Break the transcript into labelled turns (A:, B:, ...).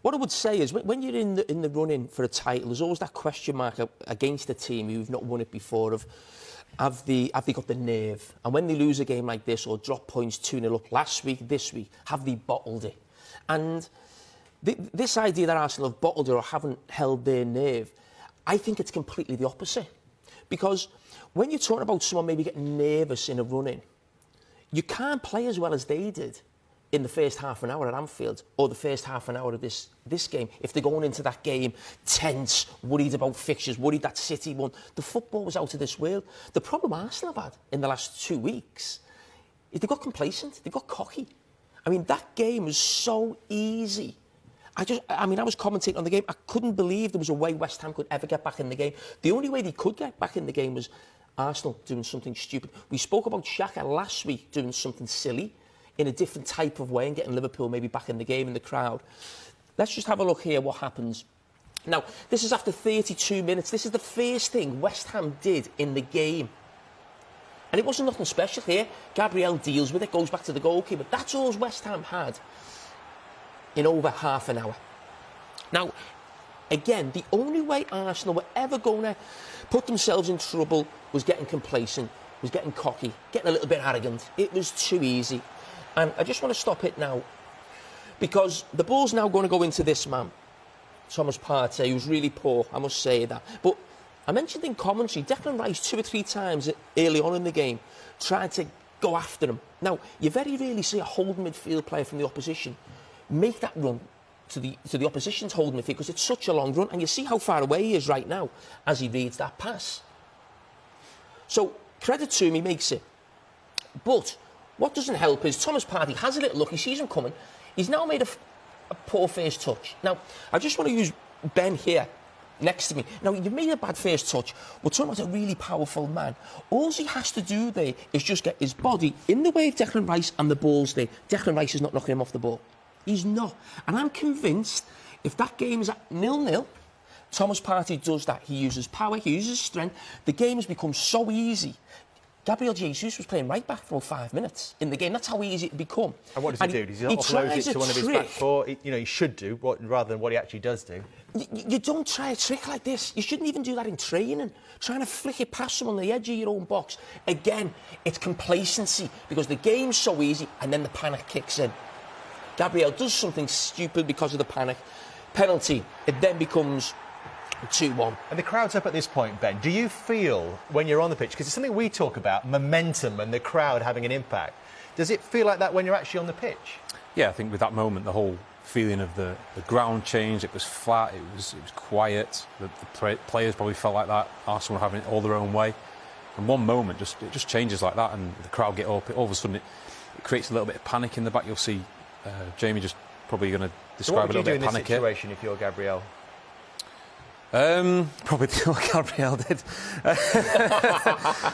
A: What I would say is, when you're in the running for a title, there's always that question mark against a team who've not won it before of, have they got the nerve? And when they lose a game like this or drop points 2-0 up last week, this week, have they bottled it? And this idea that Arsenal have bottled it or haven't held their nerve, I think it's completely the opposite. Because when you're talking about someone maybe getting nervous in a run-in, you can't play as well as they did in the first half an hour at Anfield or the first half an hour of this game. If they're going into that game tense, worried about fixtures, worried that City won, the football was out of this world. The problem Arsenal have had in the last 2 weeks is they got complacent, they got cocky. I mean, that game was so easy. I was commentating on the game. I couldn't believe there was a way West Ham could ever get back in the game. The only way they could get back in the game was Arsenal doing something stupid. We spoke about Xhaka last week doing something silly in a different type of way and getting Liverpool maybe back in the game in the crowd. Let's just have a look here what happens. Now, this is after 32 minutes. This is the first thing West Ham did in the game. And it wasn't nothing special here. Gabriel deals with it, goes back to the goalkeeper. That's all West Ham had in over half an hour. Now, again, the only way Arsenal were ever going to put themselves in trouble was getting complacent, was getting cocky, getting a little bit arrogant. It was too easy. And I just want to stop it now, because the ball's now going to go into this man, Thomas Partey, who's really poor, I must say that. But I mentioned in commentary, Declan Rice 2 or 3 times early on in the game tried to go after him. Now, you very rarely see a holding midfield player from the opposition make that run to the opposition's holding midfield, because it's such a long run, and you see how far away he is right now as he reads that pass. So, credit to him, he makes it. But what doesn't help is Thomas Partey has a little look, he sees him coming, he's now made a poor first touch. Now, I just want to use Ben here next to me. Now, you've made a bad first touch. We're talking about a really powerful man. All he has to do there is just get his body in the way of Declan Rice, and the ball's there. Declan Rice is not knocking him off the ball. He's not. And I'm convinced if that game is at 0-0, Thomas Partey does that. He uses power, he uses strength. The game has become so easy. Gabriel Jesus was playing right back for about 5 minutes in the game. That's how easy it become.
B: And what does he do? Does he offload it to one of his back four? He should do, rather than what he actually does do.
A: You don't try a trick like this. You shouldn't even do that in training. Trying to flick it past someone on the edge of your own box. Again, it's complacency, because the game's so easy and then the panic kicks in. Gabriel does something stupid because of the panic. Penalty. It then becomes 2-1.
B: And the crowd's up at this point, Ben. Do you feel, when you're on the pitch, because it's something we talk about, momentum and the crowd having an impact, does it feel like that when you're actually on the pitch?
C: Yeah, I think with that moment, the whole feeling of the ground changed. It was flat, it was quiet. The players probably felt like that. Arsenal were having it all their own way. And one moment, it just changes like that, and the crowd get up. All of a sudden, it creates a little bit of panic in the back. You'll see Jamie just probably going to describe a little bit of panic here.
B: What would you do in this situation if you're Gabriel?
C: Probably do what Gabriel did.